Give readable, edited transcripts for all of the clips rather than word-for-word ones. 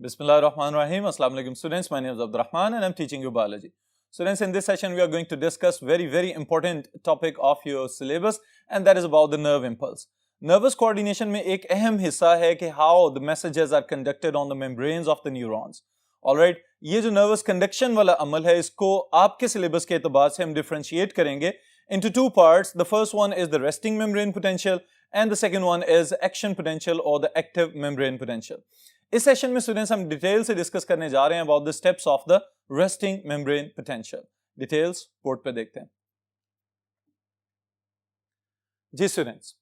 Bismillahirrahmanirrahim. Assalamu alaikum students. My name is Abdurrahman and I'm teaching you biology. Students, in this session we are going to discuss very important topic of your syllabus and that is about the nerve impulse. Nervous coordination में एक अहम हिस्सा है कि how the messages are conducted on the membranes of the neurons. Alright, ये जो nervous conduction वाला अमल है इसको आपके syllabus के एतबार से हम differentiate करेंगे into two parts. The first one is the resting membrane potential and the second one is action potential or the active membrane potential. इस सेशन में स्टूडेंट्स हम डिटेल से डिस्कस करने जा रहे हैं about the steps of the resting membrane potential. Details board पे देखते हैं. जी स्टूडेंट्स,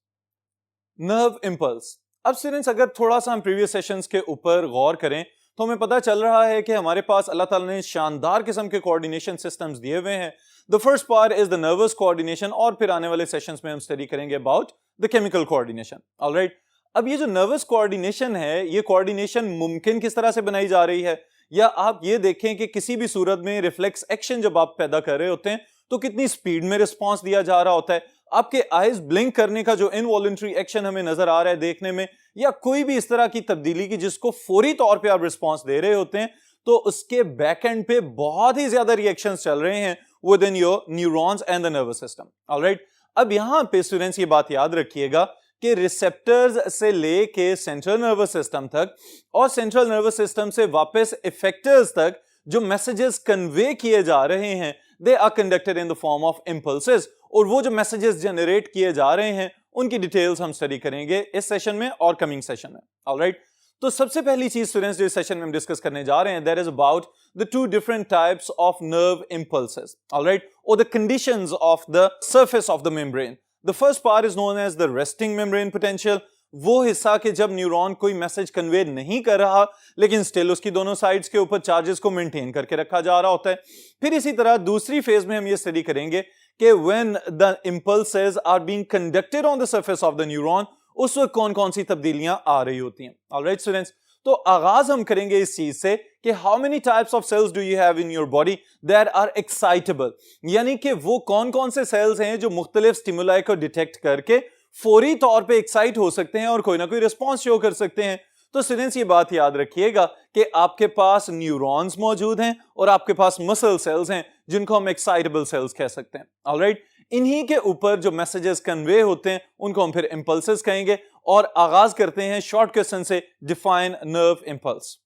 नर्व इंपल्स. अब स्टूडेंट्स अगर थोड़ा सा हम प्रीवियस सेशंस के ऊपर गौर करें तो हमें पता चल रहा है कि हमारे पास अल्लाह ताला ने शानदार किस्म के कोऑर्डिनेशन सिस्टम्स दिए हुए हैं. The first part is the nervous coordination और फिर आने वाले सेशंस में हम स्टडी करेंगे about the chemical coordination. Alright, अब ये जो नर्वस कोऑर्डिनेशन है ये कोऑर्डिनेशन मुमकिन किस तरह से बनाई जा रही है, या आप ये देखें कि किसी भी सूरत में रिफ्लेक्स एक्शन जब आप पैदा कर रहे होते हैं तो कितनी स्पीड में रिस्पांस दिया जा रहा होता है. आपके आईज ब्लिंक करने का जो इनवॉलंटरी एक्शन हमें नजर आ रहा है देखने में, या कोई भी इस तरह की तब्दीली की जिसको फौरी तौर पे आप रिस्पांस दे रहे होते हैं, तो उसके बैक एंड पे बहुत ही ज्यादा रिएक्शंस चल रहे हैं with in your neurons and the nervous system. Alright, अब यहां पे स्टूडेंट्स ये बात याद रखिएगा कि रिसेप्टर्स से लेके सेंट्रल नर्वस सिस्टम तक और सेंट्रल नर्वस सिस्टम से वापस इफेक्टर्स तक जो मैसेजेस कन्वे किए जा रहे हैं they are conducted in the form of impulses, और वो जो मैसेजेस जनरेट किए जा रहे हैं उनकी डिटेल्स हम स्टडी करेंगे इस सेशन में और कमिंग सेशन में. ऑलराइट, तो सबसे पहली चीज स्टूडेंट्स जो इस सेशन में हम डिस्कस करने जा रहे हैं that is about the two different types of nerve impulses. Alright, और the conditions of the surface of the membrane. The first part is known as the resting membrane potential. वो हिस्सा कि जब न्यूरॉन कोई मैसेज कन्वे नहीं कर रहा लेकिन स्टिल उसकी दोनों साइड्स के ऊपर चार्जेस को मेंटेन करके रखा जा रहा होता है. फिर इसी तरह दूसरी फेज में हम ये स्टडी करेंगे कि when the impulses are being conducted on the surface of the neuron, उस वक्त कौन कौन सी तब्दीलियां आ रही होती हैं. Alright students, तो आगाज हम करेंगे इस चीज से कि how many types of cells do you have in your body that are excitable, यानी कि वो कौन कौन से सेल्स हैं जो मुख्तलिफ स्टिमुलाई को डिटेक्ट करके फौरी तौर पे एक्साइट हो सकते हैं और कोई ना कोई रिस्पॉन्स शो कर सकते हैं. तो स्टूडेंट्स ये बात याद रखिएगा कि आपके पास न्यूरॉन्स मौजूद हैं और आपके पास मसल सेल्स हैं जिनको हम एक्साइटेबल सेल्स कह सकते हैं. ऑलराइट, इन्हीं के ऊपर जो मैसेजेस कन्वे होते हैं उनको हम फिर इंपल्सेस कहेंगे और आगाज करते हैं शॉर्ट क्वेश्चन से. Define nerve impulse.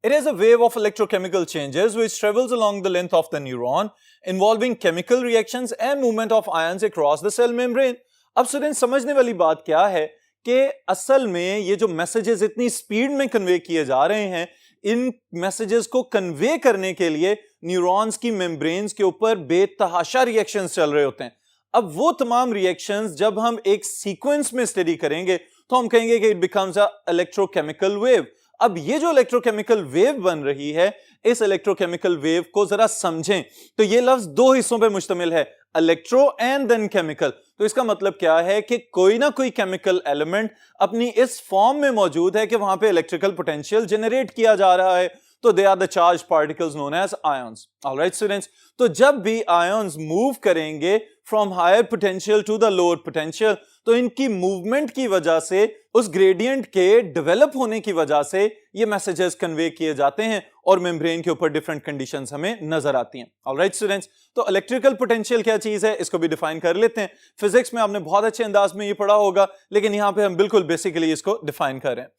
It is a wave of electrochemical changes which travels along the length of the neuron, involving chemical reactions and movement of ions across the cell membrane. अब student समझने वाली बात क्या है कि असल में ये जो मैसेजेस इतनी स्पीड में कन्वे किए जा रहे हैं, इन मैसेजेस को कन्वे करने के लिए न्यूरॉन्स की मेम्ब्रेन्स के ऊपर बेतहाशा रिएक्शंस चल रहे होते हैं. अब वो तमाम रिएक्शंस जब हम एक सीक्वेंस में स्टडी करेंगे तो हम कहेंगे कि it becomes a electrochemical wave. अब ये जो इलेक्ट्रोकेमिकल वेव बन रही है, इस इलेक्ट्रोकेमिकल वेव को जरा समझें तो ये लफ्ज दो हिस्सों पे मुश्तमिल है, इलेक्ट्रो एंड देन केमिकल. तो इसका मतलब क्या है कि कोई ना कोई केमिकल एलिमेंट अपनी इस फॉर्म में मौजूद है कि वहां पे इलेक्ट्रिकल पोटेंशियल जनरेट किया जा रहा है. तो they are the charge particles known as ions. Alright students, तो जब भी आयंस मूव करेंगे from higher potential to the lower potential, तो इनकी मूवमेंट की वजह से, उस ग्रेडियंट के डेवलप होने की वजह से ये मैसेजेस कन्वे किए जाते हैं और मेम्ब्रेन के ऊपर डिफरेंट कंडीशंस हमें नजर आती हैं. ऑलराइट स्टूडेंट्स, तो इलेक्ट्रिकल पोटेंशियल क्या चीज है इसको भी डिफाइन कर लेते हैं. फिजिक्स में आपने बहुत अच्छे अंदाज में ये पढ़ा होगा लेकिन यहां पे हम बिल्कुल बेसिकली इसको डिफाइन कर रहे हैं.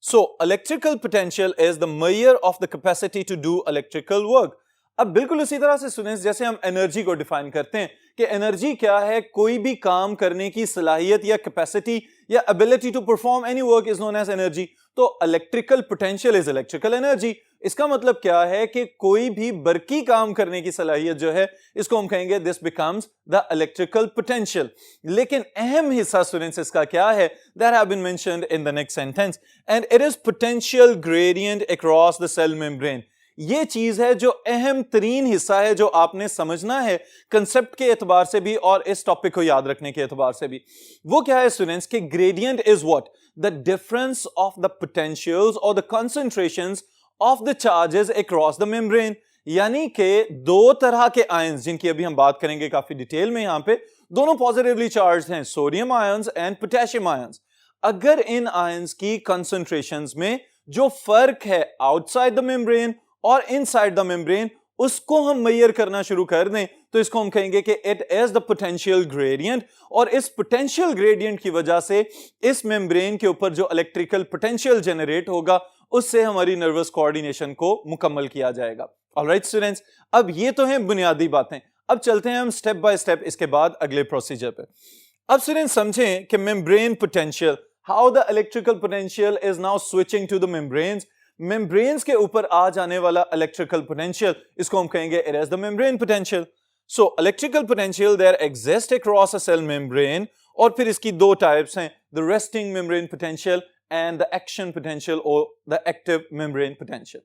So, electrical potential is the measure of the capacity to do electrical work. अब बिल्कुल इसी तरह से स्टूडेंट्स जैसे हम एनर्जी को डिफाइन करते हैं कि एनर्जी क्या है, कोई भी काम करने की सलाहियत या कैपेसिटी या ability to perform any work is known as energy. तो electrical potential is electrical energy. इसका मतलब क्या है कि कोई भी बरकी काम करने की सलाहियत जो है इसको हम कहेंगे this becomes the electrical potential. लेकिन अहम हिस्सा स्टूडेंट्स इसका क्या है, that have been mentioned in the next sentence, and it is potential gradient across the cell membrane. ये चीज है जो अहम तरीन हिस्सा है जो आपने समझना है कंसेप्ट के एतबार से भी और इस टॉपिक को याद रखने के एतबार से भी. वो क्या है स्टूडेंट्स कि gradient is what, the difference of the potentials और the concentrations of the charges across the membrane. यानी कि दो तरह के आयंस जिनकी अभी हम बात करेंगे काफी डिटेल में, यहां पे दोनों पॉजिटिवली चार्ज्ड हैं, sodium ions and potassium ions. अगर इन आयंस की कंसंट्रेशंस में जो फर्क है आउटसाइड द मेम्ब्रेन और इनसाइड द मेम्ब्रेन उसको हम मेजर करना शुरू कर दें तो इसको हम कहेंगे कि it is the potential gradient. और इस पोटेंशियल ग्रेडियंट की वजह से इस मेम्ब्रेन के ऊपर जो इलेक्ट्रिकल पोटेंशियल जनरेट होगा उससे हमारी नर्वस कोऑर्डिनेशन को मुकम्मल किया जाएगा। ऑलराइट स्टूडेंट्स, अब ये तो हैं बुनियादी बातें। अब चलते हैं हम स्टेप बाय स्टेप इसके बाद अगले प्रोसीजर पे। अब स्टूडेंट्स समझें कि membrane potential, how the electrical potential is now switching to the membranes. Membranes के ऊपर आ जाने वाला इलेक्ट्रिकल पोटेंशियल, इसको हम कहेंगे it is the membrane potential. So electrical potential there exist across a cell membrane, और फिर इसकी दो टाइप्स हैं, the resting membrane potential and the action potential और द एक्टिव मेम्ब्रेन पोटेंशियल।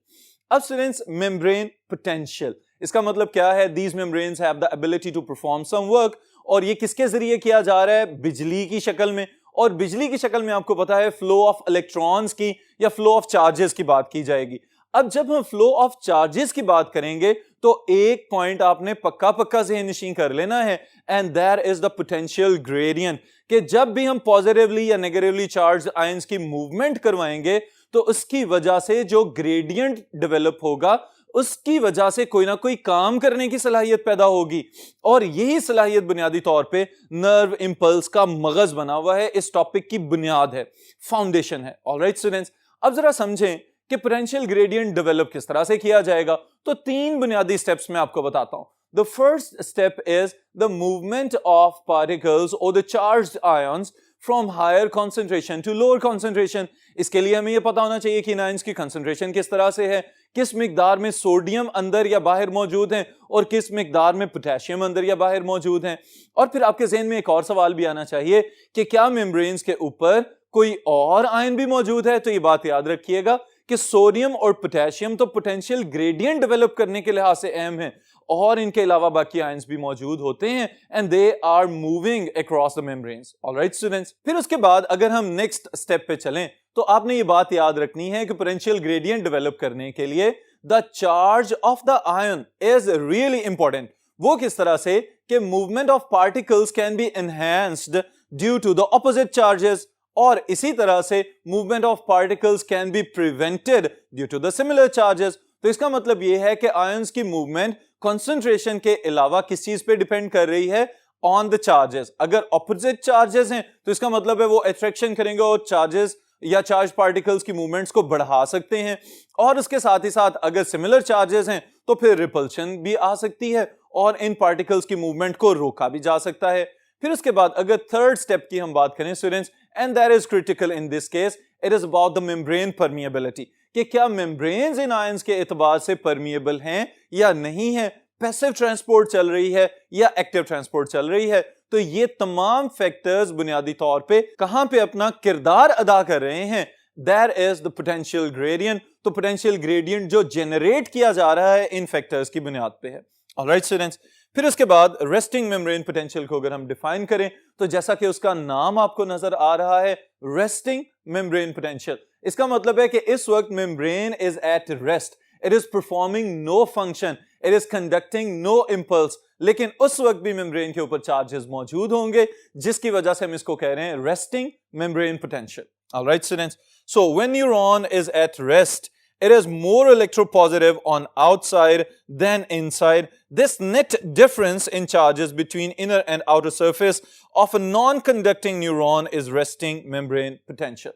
अब स्टूडेंट्स, मेम्ब्रेन पोटेंशियल इसका मतलब क्या है? These membranes have the ability to perform some work, और ये किसके जरिए किया जा रहा है? बिजली की शक्ल में। और बिजली की शक्ल में आपको पता है फ्लो ऑफ इलेक्ट्रॉन्स की या फ्लो ऑफ चार्जेस की बात की जाएगी। अब जब हम फ्लो ऑफ चार्जेस की बात करेंगे तो एक पॉइंट आपने पक्का पक्का ज़हन-नशीं कर लेना है, and that is the potential gradient, कि जब भी हम पॉजिटिवली या नेगेटिवली चार्ज आयंस की मूवमेंट करवाएंगे तो उसकी वजह से जो ग्रेडियंट डेवलप होगा उसकी वजह से कोई ना कोई काम करने की सलाहियत पैदा होगी, और यही सलाहियत बुनियादी तौर पे नर्व इंपल्स का मगज बना हुआ है। इस टॉपिक की बुनियाद है, फाउंडेशन है। ऑलराइट स्टूडेंट्स, अब जरा समझें कि पोटेंशियल ग्रेडियंट डेवलप किस तरह से किया जाएगा। तो तीन बुनियादी स्टेप्स मैं आपको बताता हूं। The first step is the movement of particles और the charged ions from higher concentration to lower concentration. इसके लिए हमें यह पता होना चाहिए कि इन आयंस की कंसंट्रेशन किस तरह से है, किस मिकदार में सोडियम अंदर या बाहर मौजूद है, और किस मिकदार में पोटेशियम अंदर या बाहर मौजूद है। और फिर आपके ज़हन में एक और सवाल भी आना चाहिए कि क्या मेम्ब्रेन्स के ऊपर कोई और आयन भी मौजूद है? तो ये बात याद रखिएगा कि सोडियम और पोटेशियम तो पोटेंशियल ग्रेडियंट डेवलप करने के लिहाज से अहम है, और इनके अलावा बाकी आयंस भी मौजूद होते हैं, and they are moving across the membranes. Alright students, फिर उसके बाद अगर हम नेक्स्ट स्टेप पे चलें तो आपने ये बात याद रखनी है कि पोटेंशियल ग्रेडियंट डेवलप करने के लिए the charge of the ion is really important. वो किस तरह से कि movement of particles can be enhanced due to the opposite charges, और इसी तरह से movement of particles can be prevented due to the similar charges. तो इसका मतलब यह है कि आयंस की मूवमेंट कंसंट्रेशन के अलावा किस चीज पे डिपेंड कर रही है? On the charges. अगर ऑपोजिट चार्जेस हैं तो इसका मतलब है वो अट्रैक्शन करेंगे और चार्जेस या चार्ज पार्टिकल्स की मूवमेंट्स को बढ़ा सकते हैं, और उसके साथ ही साथ अगर सिमिलर चार्जेस हैं तो फिर रिपल्शन भी आ सकती है और इन पार्टिकल्स की मूवमेंट को रोका भी जा सकता है। फिर उसके बाद अगर थर्ड स्टेप की हम बात करें students, and that is critical in this case, it is about the membrane permeability, कि क्या मेम्ब्रेन्स इन आयंस के एतबार से परमिएबल हैं या नहीं है, पैसिव ट्रांसपोर्ट चल रही है या एक्टिव ट्रांसपोर्ट चल रही है। तो ये तमाम फैक्टर्स बुनियादी तौर पे कहां पे अपना किरदार अदा कर रहे हैं? That is the potential gradient. तो पोटेंशियल ग्रेडियंट जो जनरेट किया जा रहा है इन फैक्टर्स की बुनियाद पे है। ऑलराइट स्टूडेंट्स, फिर उसके बाद रेस्टिंग मेम्ब्रेन पोटेंशियल को अगर हम डिफाइन करें तो जैसा कि उसका नाम आपको नजर आ रहा है, रेस्टिंग मेम्ब्रेन पोटेंशियल, इसका मतलब है कि इस वक्त membrane is at rest, it is performing no function, it is conducting no impulse, लेकिन उस वक्त भी मेम्ब्रेन के ऊपर चार्जेस मौजूद होंगे, जिसकी वजह से हम इसको कह रहे हैं resting membrane potential. Alright students, so when neuron is at rest, it is more electropositive on outside than inside. This net difference in charges between inner and outer surface of a non-conducting neuron is resting membrane potential.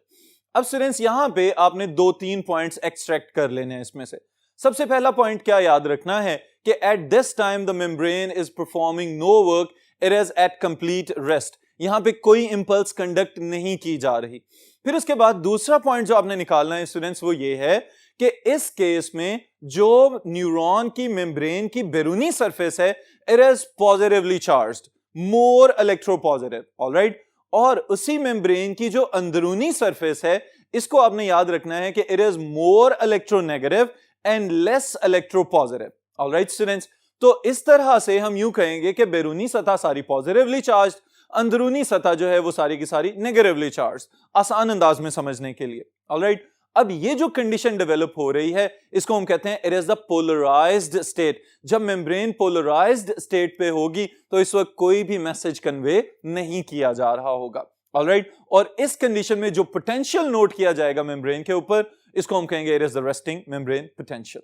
अब students यहां पे आपने दो तीन points extract कर लेने हैं इसमें से। सबसे पहला पॉइंट क्या याद रखना है कि at this time the membrane is performing no work, it is at complete rest. यहां पे कोई इंपल्स कंडक्ट नहीं की जा रही। फिर उसके बाद दूसरा पॉइंट जो आपने निकालना है स्टूडेंट्स वो ये है कि इस केस में जो न्यूरॉन की मेम्ब्रेन की बैरूनी सरफेस है, it is positively charged, more electropositive. Alright, और उसी मेम्ब्रेन की जो अंदरूनी सरफेस है इसको आपने याद रखना है कि it is more electronegative and less electropositive. Alright students, तो इस तरह से हम यूं कहेंगे कि बैरूनी सतह सारी पॉजिटिवली चार्ज्ड, अंदरूनी सतह जो है वो सारी की सारी नेगेटिवली चार्ज, आसान अंदाज में समझने के लिए। ऑलराइट, अब ये जो कंडीशन डेवलप हो रही है इसको हम कहते हैं it is the polarised state. जब मेम्ब्रेन पोलराइज्ड स्टेट पे होगी तो इस वक्त कोई भी मैसेज कन्वे नहीं किया जा रहा होगा। ऑलराइट, और इस कंडीशन में जो पोटेंशियल नोट किया जाएगा मेम्ब्रेन के ऊपर, इसको हम कहेंगे it is the resting membrane potential.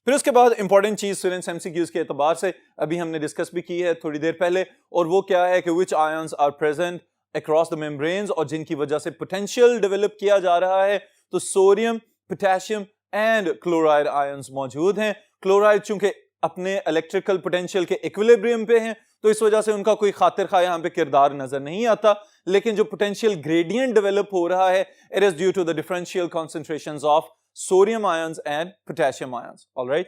फिर उसके बाद इंपॉर्टेंट चीज स्टूडेंट्स एमसीक्यूज के एतबार से अभी हमने डिस्कस भी की है थोड़ी देर पहले, और वो क्या है कि which ions are present across the membranes और जिनकी वजह से पोटेंशियल डेवलप किया जा रहा है। तो sodium, potassium and chloride ions मौजूद हैं। क्लोराइड चूंकि अपने इलेक्ट्रिकल पोटेंशियल के इक्विलिब्रियम पे हैं तो इस वजह से उनका कोई खातिर खा यहाँ पे किरदार नजर नहीं आता, लेकिन जो पोटेंशियल ग्रेडियंट डेवलप हो रहा है it is due to the differential concentrations of sodium ions and potassium ions. All right?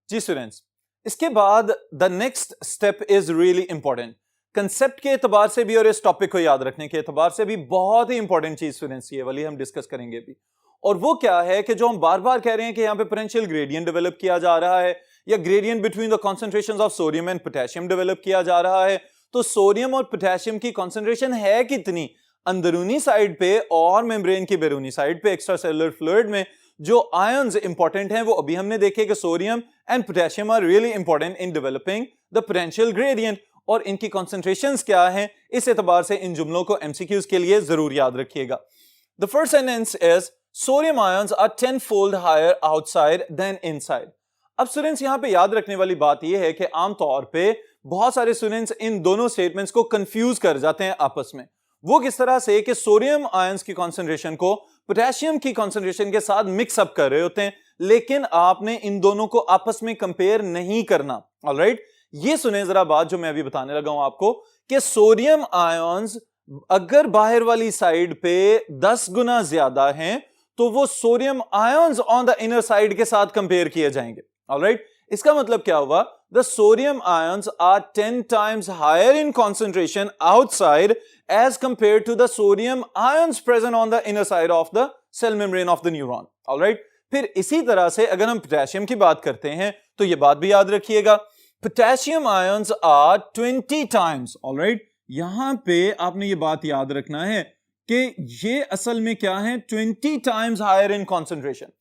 जी स्टूडेंट्स, इसके बाद the next step is really important concept के एतबार से भी और इस टॉपिक को याद रखने के एतबार से भी बहुत ही इंपॉर्टेंट चीज स्टूडेंट्स ये वाली हम डिस्कस करेंगे भी। और वो क्या है कि जो हम बार बार कह रहे हैं कि यहां पे पोटेंशियल ग्रेडियंट डेवलप किया जा रहा है या gradient between the concentrations of sodium and potassium develop किया जा रहा है, तो सोडियम और पोटेशियम की कॉन्सेंट्रेशन है कितनी अंदरूनी साइड पे और मेम्ब्रेन की बैरूनी साइड पे एक्स्ट्रा सेलुलर फ्लूइड में जो आयंस इंपॉर्टेंट हैं वो अभी हमने देखे कि sodium and potassium are really important in developing the potential gradient, और इनकी कॉन्सेंट्रेशंस क्या हैं इस एतबार से इन जुमलों को एमसीक्यूज के लिए जरूर याद रखिएगा। The first sentence is sodium ions are 10-fold higher outside than inside. अब स्टूडेंट्स यहां पे याद रखने वाली बात यह है कि आमतौर पे बहुत सारे स्टूडेंट्स इन दोनों स्टेटमेंट्स को कंफ्यूज कर जाते हैं आपस में। वो किस तरह से कि सोडियम आयंस की कॉन्सेंट्रेशन को पोटेशियम की कॉन्सेंट्रेशन के साथ मिक्स अप कर रहे होते हैं, लेकिन आपने इन दोनों को आपस में कंपेयर नहीं करना। ऑलराइट, ये सुने जरा बात जो मैं अभी बताने लगा हूं आपको कि सोडियम आयंस अगर बाहर वाली साइड पे 10 गुना ज्यादा हैं तो वो sodium ions on the inner side के साथ कंपेयर किए जाएंगे। ऑलराइट, इसका मतलब क्या हुआ? The sodium ions are 10 times higher in concentration outside as compared to the sodium ions present on the inner side of the cell membrane of the neuron. All right? फिर इसी तरह से अगर हम पोटेशियम की बात करते हैं तो ये बात भी याद रखिएगा, potassium ions are 20 times. All right? यहां पे आपने ये बात याद रखना है कि ये असल में क्या है, 20 times higher in concentration.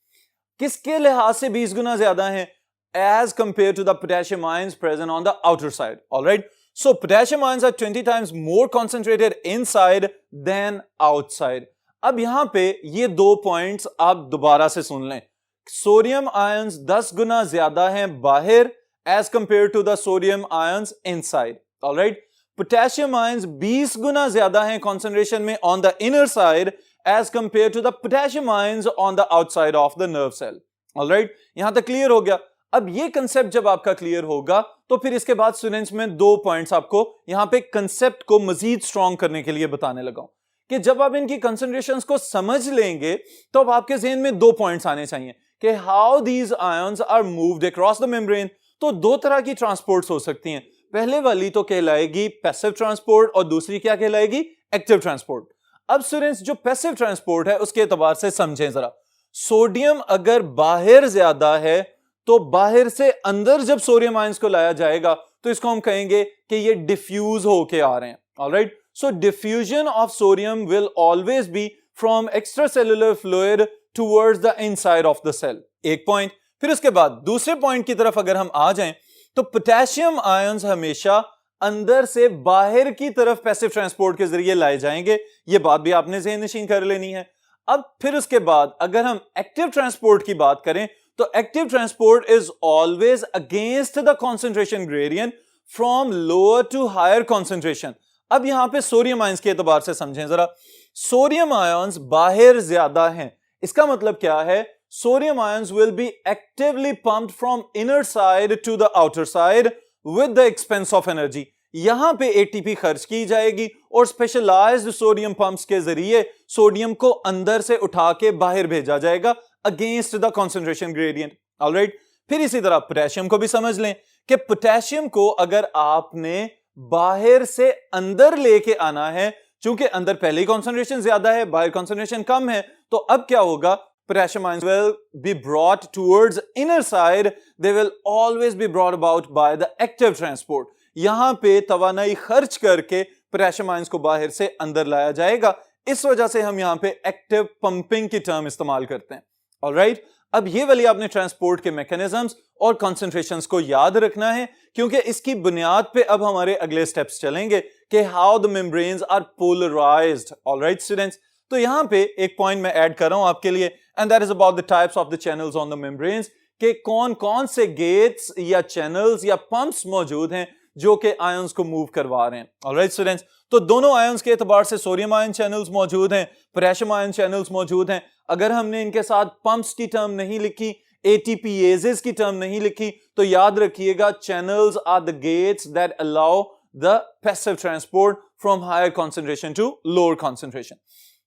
किसके लिहाज से 20 गुना ज्यादा है? As compared to the potassium ions present on the outer side. All right. So potassium ions are 20 times more concentrated inside than outside. अब यहां पे ये दो पॉइंट्स आप दोबारा से सुन लें। सोडियम आयंस 10 गुना ज्यादा हैं बाहर as compared to the sodium ions inside. All right. Potassium ions 20 गुना ज्यादा हैं concentration में on the inner side as compared to the potassium ions on the outside of the nerve cell. All right. यहां तक clear हो गया? अब ये कंसेप्ट जब आपका क्लियर होगा तो फिर इसके बाद स्टूडेंट्स में दो पॉइंट्स आपको यहां पे कंसेप्ट को मजीद स्ट्रॉन्ग करने के लिए बताने लगा हूं कि जब आप इनकी कंसंट्रेशंस को समझ लेंगे तो अब आपके ज़हन में दो पॉइंट्स आने चाहिए कि how these ions are moved across the membrane. तो दो तरह की ट्रांसपोर्ट्स हो सकती हैं, पहले वाली तो कहलाएगी पैसिव ट्रांसपोर्ट और दूसरी क्या कहलाएगी, एक्टिव ट्रांसपोर्ट। अब स्टूडेंट्स जो पैसिव ट्रांसपोर्ट है उसके एतबार से समझें जरा, सोडियम अगर बाहर ज्यादा है तो बाहर से अंदर जब सोडियम आयंस को लाया जाएगा तो इसको हम कहेंगे कि ये डिफ्यूज होके आ रहे हैं। Alright, so diffusion of sodium will always be from extracellular fluid towards the inside of the cell. एक पॉइंट। फिर उसके बाद दूसरे पॉइंट की तरफ अगर हम आ जाएं तो पोटेशियम आयंस हमेशा अंदर से बाहर की तरफ पैसिव ट्रांसपोर्ट के जरिए लाए जाएंगे। ये बात भी आपने ज़हन नशीन कर लेनी है। अब फिर उसके बाद अगर हम एक्टिव ट्रांसपोर्ट की बात करें तो active transport is always against the concentration gradient from lower to higher concentration. अब यहां पे सोडियम आयंस के एतबार से समझें जरा, सोडियम आयंस बाहर ज्यादा हैं, इसका मतलब क्या है, sodium ions will be actively pumped from inner side to the outer side with the expense of energy. यहां पे एटीपी खर्च की जाएगी और स्पेशलाइज्ड सोडियम पंप्स के जरिए सोडियम को अंदर से उठा के बाहर भेजा जाएगा against the concentration gradient. Alright, फिर इसी तरह पोटेशियम को भी समझ लें कि पोटेशियम को अगर आपने बाहर से अंदर लेके आना है, चूंकि अंदर पहले ही कॉन्सेंट्रेशन ज्यादा है, बाहर कॉन्सेंट्रेशन कम है, तो अब क्या होगा, potassium ions will be brought towards inner side, they will always be brought about by the active transport. यहां पे तवानाई खर्च करके पोटेशियम आयंस को बाहर से अंदर लाया जाएगा, इस वजह से हम यहां पे एक्टिव पंपिंग की टर्म इस्तेमाल करते हैं। ऑलराइट, अब ये वाली आपने ट्रांसपोर्ट के मैकेनिज्म्स और कॉन्सेंट्रेशंस को याद रखना है, क्योंकि इसकी बुनियाद पे अब हमारे अगले स्टेप्स चलेंगे कि how the membranes are polarised. Alright students, तो यहां पे एक पॉइंट मैं ऐड कर रहा हूं आपके लिए, and that is about the types of the channels on the membranes, कि कौन कौन से गेट्स या चैनल्स या पंप्स मौजूद हैं जो कि आयंस को मूव करवा रहे हैं। ऑलराइट स्टूडेंट्स, तो दोनों आयंस के एतबार से सोडियम आयन चैनल्स मौजूद हैं, पोटेशियम आयन चैनल्स मौजूद हैं। अगर हमने इनके साथ पंप्स की टर्म नहीं लिखी, एटीपीएजेस की टर्म नहीं लिखी, तो याद रखिएगा channels are the gates that allow the passive transport from higher concentration to lower concentration.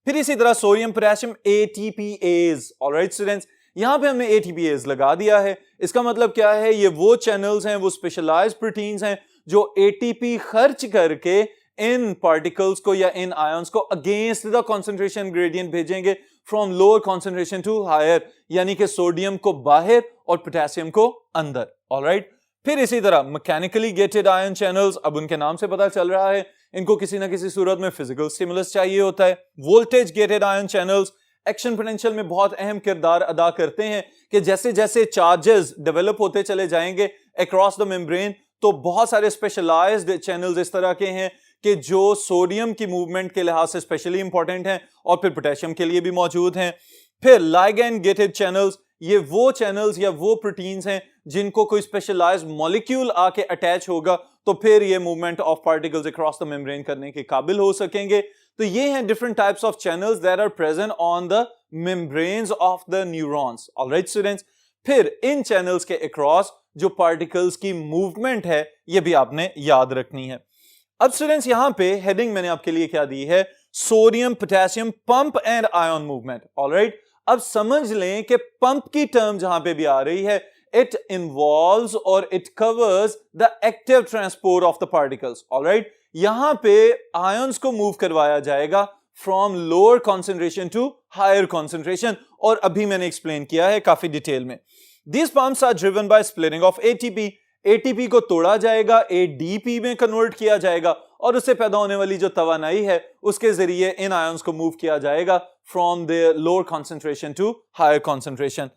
फिर इसी तरह sodium potassium ATPase. Alright students, यहां पे हमने एटीपीएज लगा दिया है। इसका मतलब क्या है, ये वो चैनल्स हैं, वो स्पेशलाइज्ड प्रोटीन्स हैं जो एटीपी खर्च करके इन पार्टिकल्स को या इन आयंस को अगेंस्ट द कंसंट्रेशन ग्रेडियंट भेजेंगे from lower concentration to higher, यानी कि सोडियम को बाहर और पोटेशियम को अंदर। ऑलराइट, फिर इसी तरह मैकेनिकली गेटेड आयन चैनल्स, अब उनके नाम से पता चल रहा है इनको किसी ना किसी सूरत में फिजिकल स्टिमुलस चाहिए होता है। Voltage gated ion channels action potential में बहुत अहम किरदार अदा करते हैं कि जैसे जैसे चार्जेस डेवलप होते चले जाएंगे अक्रॉस द मेम्ब्रेन, तो बहुत सारे स्पेशलाइज्ड चैनल्स इस तरह के हैं कि जो सोडियम की मूवमेंट के लिहाज से स्पेशली इंपॉर्टेंट हैं और फिर पोटेशियम के लिए भी मौजूद हैं। फिर लाइगैंड गेटेड चैनल्स, ये वो चैनल्स या वो प्रोटीन्स हैं जिनको कोई स्पेशलाइज्ड मॉलिक्यूल आके अटैच होगा तो फिर ये movement of particles across the membrane करने के काबिल हो सकेंगे। तो ये हैं different types of channels that are present on the membranes of the neurons. Alright students, फिर इन चैनल्स के अक्रॉस जो पार्टिकल्स की मूवमेंट है ये भी आपने याद रखनी है। अब स्टूडेंट्स, यहां पे हेडिंग मैंने आपके लिए क्या दी है, sodium potassium pump and ion movement. Alright, अब समझ लें कि पंप की टर्म जहां पे भी आ रही है, इट इन्वॉल्व्स और it covers the active transport of the particles. Alright, यहां पे आयंस को मूव करवाया जाएगा from lower concentration to higher concentration, और अभी मैंने एक्सप्लेन किया है काफी डिटेल में। These pumps are driven by splitting of ATP. ATP को तोड़ा जाएगा, ADP में कन्वर्ट किया जाएगा और उससे पैदा होने वाली जो तवानाई है उसके जरिए इन आयंस को मूव किया जाएगा from their lower concentration to higher concentration.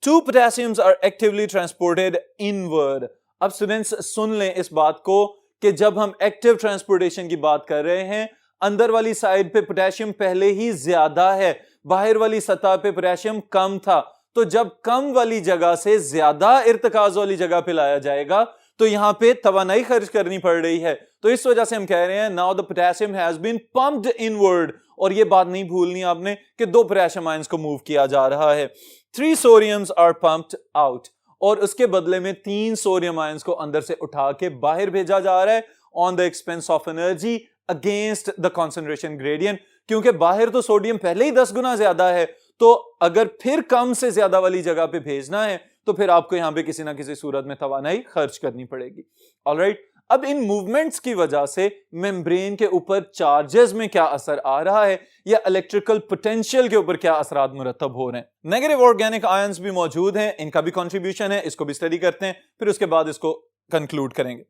Two potassiums are actively transported inward. अब स्टूडेंट्स सुन लें इस बात को कि जब हम एक्टिव ट्रांसपोर्टेशन की बात कर रहे हैं, अंदर वाली साइड पे पोटेशियम पहले ही ज्यादा है, बाहर वाली सतह पे पोटेशियम कम था, तो जब कम वाली जगह से ज्यादा इर्तिकाज वाली जगह पे लाया जाएगा तो यहां पे तवानाई खर्च करनी पड़ रही है। तो इस वजह से हम कह रहे हैं now the potassium has been pumped inward, और ये बात नहीं भूलनी आपने कि 2 पोटेशियम आयंस को मूव किया जा रहा है। 3 सोडियम्स आर पंप्ड आउट, और उसके बदले में 3 सोडियम आयंस को अंदर से उठा के बाहर भेजा जा रहा है on the expense of energy against the concentration gradient, क्योंकि बाहर तो सोडियम पहले ही 10 गुना ज्यादा है, तो अगर फिर कम से ज्यादा वाली जगह पे भेजना है तो फिर आपको यहां पे किसी ना किसी सूरत में तवानाई खर्च करनी पड़ेगी। ऑलराइट, अब इन मूवमेंट्स की वजह से मेम्ब्रेन के ऊपर चार्जेस में क्या असर आ रहा है या इलेक्ट्रिकल पोटेंशियल के ऊपर क्या असरात मुरतब हो रहे हैं। नेगेटिव ऑर्गेनिक आयंस भी मौजूद हैं, इनका भी कंट्रीब्यूशन है, इसको भी स्टडी करते हैं, फिर उसके बाद इसको कंक्लूड करेंगे।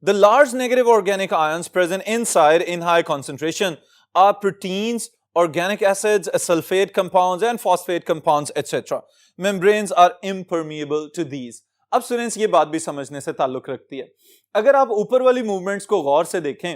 The large negative organic ions present inside in high concentration are proteins, organic acids, sulfate compounds and phosphate compounds etc. Membranes are impermeable to these. अब स्टूडेंट्स ये बात भी समझने से ताल्लुक रखती है। अगर आप ऊपर वाली मूवमेंट्स को गौर से देखें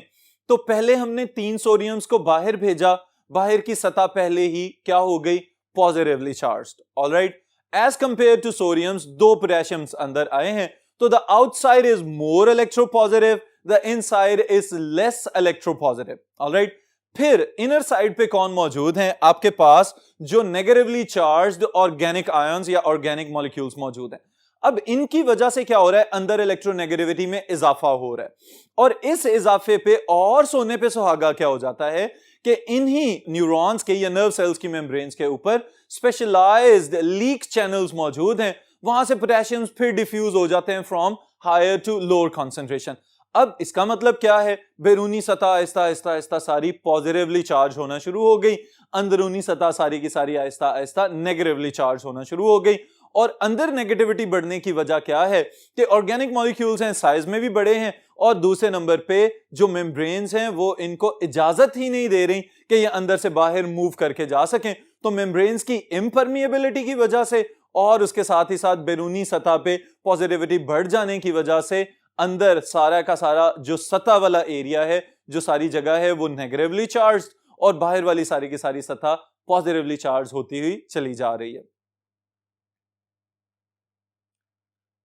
तो पहले हमने 3 सोडियम्स को बाहर भेजा, बाहर की सतह पहले ही क्या हो गई, positively charged. Alright, as compare to sodiums 2 potassiums अंदर आए हैं, तो the outside is more electropositive, the inside is less electropositive. Alright, फिर इनर साइड पे कौन मौजूद हैं आपके पास, जो नेगेटिवली चार्ज्ड ऑर्गेनिक आयंस या ऑर्गेनिक मॉलिक्यूल्स मौजूद हैं। अब इनकी वजह से क्या हो रहा है, अंदर इलेक्ट्रोनेगेटिविटी में इजाफा हो रहा है, और इस इजाफे पे और सोने पे सुहागा क्या हो जाता है कि इन्हीं न्यूरॉन्स के या नर्व सेल्स की मेम्ब्रेन्स के ऊपर स्पेशलाइज्ड लीक चैनल्स मौजूद हैं, वहां से पोटेशियम फिर डिफ्यूज हो जाते हैं from higher to lower concentration. अब इसका मतलब क्या है, बैरूनी सतह आहिस्ता आहिस्ता आहिस्ता सारी पॉजिटिवली चार्ज होना शुरू हो गई, अंदरूनी सतह सारी की सारी आहिस्ता आहिस्ता नेगेटिवली चार्ज होना शुरू हो गई। और अंदर नेगेटिविटी बढ़ने की वजह क्या है कि ऑर्गेनिक मॉलिक्यूल्स हैं, साइज में भी बड़े हैं, और दूसरे नंबर पे जो मेम्ब्रेन्स हैं वो इनको इजाजत ही नहीं दे रही कि ये अंदर से बाहर मूव करके जा सकें। तो मेम्ब्रेन्स की इम्परमिएबिलिटी की वजह से और उसके साथ ही साथ बैरूनी सतह पे पॉजिटिविटी बढ़ जाने की वजह से अंदर सारा का सारा जो सतह वाला एरिया है, जो सारी जगह है, वो नेगेटिवली चार्ज्ड, और बाहर वाली सारी की सारी सतह पॉजिटिवली चार्ज होती हुई चली जा रही है।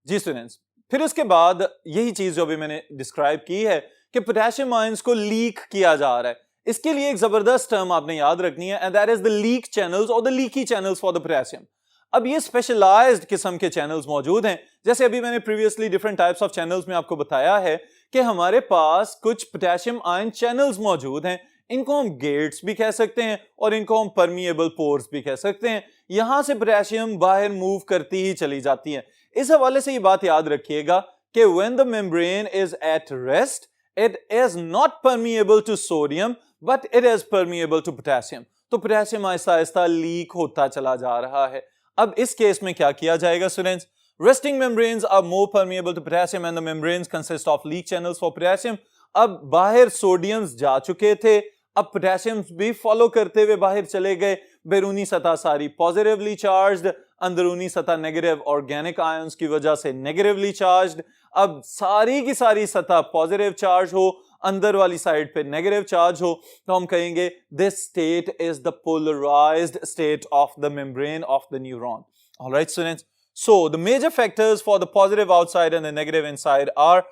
जी स्टूडेंट्स, फिर उसके बाद यही चीज जो अभी मैंने डिस्क्राइब की है कि पोटेशियम आयंस को लीक किया जा रहा है, इसके लिए एक जबरदस्त टर्म आपने याद रखनी है, and that is the leak channels और the leaky channels for the potassium. अब ये स्पेशलाइज्ड किस्म के चैनल्स मौजूद हैं, जैसे अभी मैंने previously different types of channels में आपको बताया है कि हमारे पास कुछ पोटेशियम आयन चैनल्स मौजूद हैं, इनको हम गेट्स भी कह सकते हैं और इनको हम परमिएबल पोर्स भी कह सकते हैं। यहां से पोटेशियम बाहर मूव करती ही चली जाती है। इस हवाले से ये बात याद रखिएगा कि when the membrane is at rest, it is not permeable to sodium, but it is permeable to potassium. तो पोटेशियम आहिस्ता आहिस्ता लीक होता चला जा रहा है। अब इस केस में क्या किया जाएगा students? Resting membranes are more permeable to potassium and the membranes consist of leak channels for potassium. अब बाहर सोडियम्स जा चुके थे, अब पोटेशियम भी फॉलो करते हुए बाहर चले गए। बैरूनी सतह सारी पॉजिटिवली चार्ज्ड, अंदरूनी सतह नेगेटिव ऑर्गेनिक आयंस की वजह से नेगेटिवली चार्ज्ड। अब सारी की सारी सतह पॉजिटिव चार्ज हो, अंदर वाली साइड पे नेगेटिव चार्ज हो, तो हम कहेंगे this state is the polarised state of the membrane of the neuron. Alright students, so the major factors for the positive outside and the negative inside are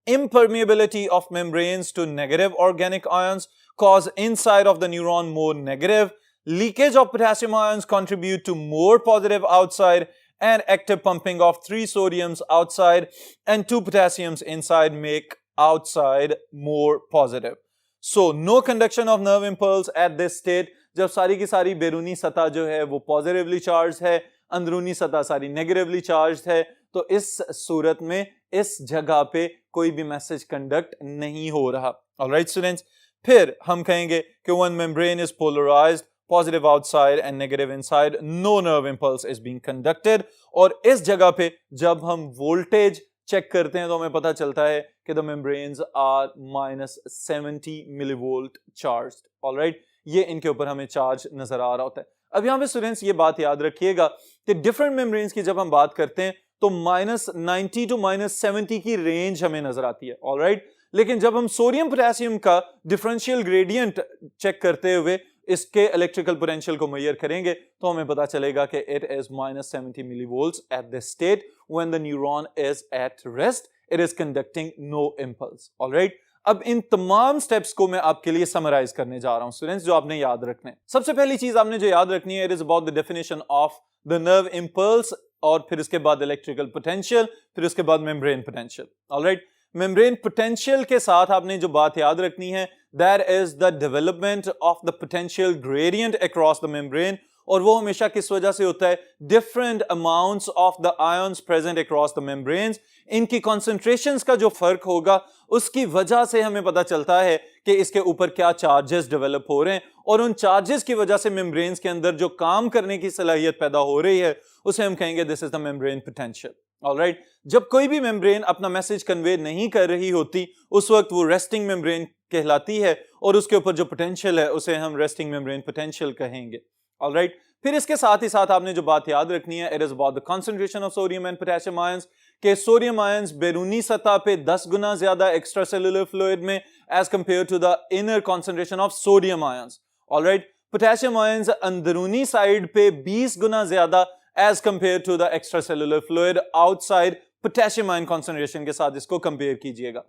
impermeability of membranes to negative organic ions cause inside of the neuron more negative, leakage of potassium ions contribute to more positive outside, and active pumping of 3 sodiums outside and 2 potassiums inside make outside more positive. So no conduction of nerve impulse at this state. जब सारी की सारी बैरूनी सतह जो है वो positively charge है, अंदरूनी सतह सारी नेगेटिवली चार्ज है, तो इस सूरत में इस जगह पे कोई भी मैसेज कंडक्ट नहीं हो रहा। ऑलराइट स्टूडेंट्स, फिर हम कहेंगे कि when membrane is polarized, positive outside and negative inside, no nerve impulse is being conducted। और इस जगह पे जब हम वोल्टेज चेक करते हैं तो हमें पता चलता है कि the membranes are -70 millivolt charged। Alright, ये इनके ऊपर हमें चार्ज नजर आ रहा होता है। अब यहां पे स्टूडेंट्स ये बात याद रखिएगा कि डिफरेंट मेम्ब्रेन्स की जब हम बात करते हैं तो -90 टू -70 की रेंज हमें नजर आती है। ऑलराइट, लेकिन जब हम सोडियम पोटेशियम का डिफरेंशियल ग्रेडियंट चेक करते हुए इसके इलेक्ट्रिकल पोटेंशियल को मेजर करेंगे तो हमें पता चलेगा कि it is -70 millivolts at this state when the neuron is at rest, it is conducting no impulse. Alright, अब इन तमाम स्टेप्स को मैं आपके लिए समराइज करने जा रहा हूं स्टूडेंट्स, जो आपने याद रखने। सबसे पहली चीज आपने जो याद रखनी है, it is about the definition of the nerve impulse, और फिर उसके बाद इलेक्ट्रिकल पोटेंशियल, फिर उसके बाद membrane potential. Alright, membrane potential के साथ आपने जो बात याद रखनी है, that is the development of the potential gradient across the membrane, और वो हमेशा किस वजह से होता है? Different amounts of the ions present across the membranes, इनकी कॉन्सेंट्रेशंस का जो फर्क होगा उसकी वजह से हमें पता चलता है कि इसके ऊपर क्या चार्जेस डेवलप हो रहे हैं, और उन चार्जेस की वजह से मेम्ब्रेन्स के अंदर जो काम करने की सलाहियत पैदा हो रही है उसे हम कहेंगे this is the membrane potential. Alright, जब कोई भी मेम्ब्रेन अपना मैसेज कन्वे नहीं कर रही होती उस वक्त वो रेस्टिंग मेम्ब्रेन कहलाती है, और उसके ऊपर जो पोटेंशियल है उसे हम रेस्टिंग मेम्ब्रेन पोटेंशियल कहेंगे। ऑलराइट, फिर इसके साथ ही साथ आपने जो बात याद रखनी है, it is about the concentration of sodium and potassium ions, के सोडियम आयंस बैरूनी सतह पे 10 गुना ज्यादा एक्स्ट्रा सेलुलर फ्लूइड में as compare to the inner concentration of sodium ions. Alright, potassium ions अंदरूनी साइड पे 20 गुना ज्यादा as compare to the extra cellular fluid outside potassium ion concentration के साथ इसको कंपेयर कीजिएगा।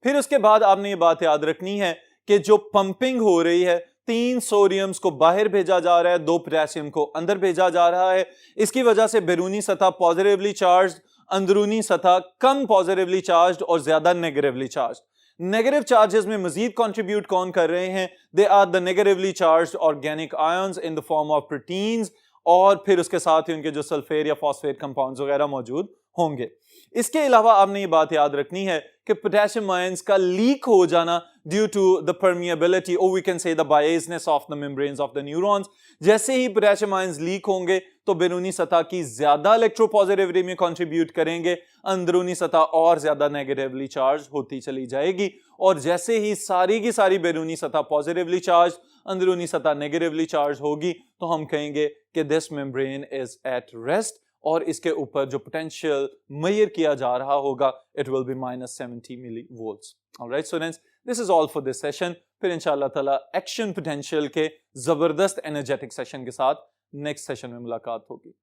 फिर उसके बाद आपने ये बात याद रखनी है कि जो पंपिंग हो रही है, 3 सोडियम्स को बाहर भेजा जा रहा है, 2 पोटेशियम को अंदर भेजा जा रहा है, इसकी वजह से बैरूनी सतह पॉजिटिवली चार्ज, अंदरूनी सतह कम पॉजिटिवली चार्ज और ज्यादा नेगेटिवली चार्ज। नेगेटिव चार्जेस में मजीद कंट्रीब्यूट कौन कर रहे हैं? They are the negatively charged organic ions in the form of proteins, और फिर उसके साथ ही उनके जो सल्फेट या फॉस्फेट कंपाउंड्स वगैरह मौजूद होंगे। इसके अलावा आपने ये बात याद रखनी है कि पोटेशियम आयंस का लीक हो जाना ड्यू टू द परमिएबिलिटी, और we can say the biasness of the membranes of the neurons. जैसे ही पोटेशियम आयंस लीक होंगे तो बैरूनी सतह की ज्यादा इलेक्ट्रोपॉजिटिविटी में कंट्रीब्यूट करेंगे, अंदरूनी सतह और ज्यादा नेगेटिवली चार्ज होती चली जाएगी, और जैसे ही सारी की सारी बैरूनी सतह पॉजिटिवली चार्ज, अंदरूनी सतह नेगेटिवली चार्ज होगी, तो हम कहेंगे कि this membrane is at rest, और इसके ऊपर जो पोटेंशियल मेजर किया जा रहा होगा it will be -70 millivolts. Alright students, this is all for this session. फिर इंशाअल्लाह ताला एक्शन पोटेंशियल के जबरदस्त एनर्जेटिक सेशन के साथ नेक्स्ट सेशन में मुलाकात होगी।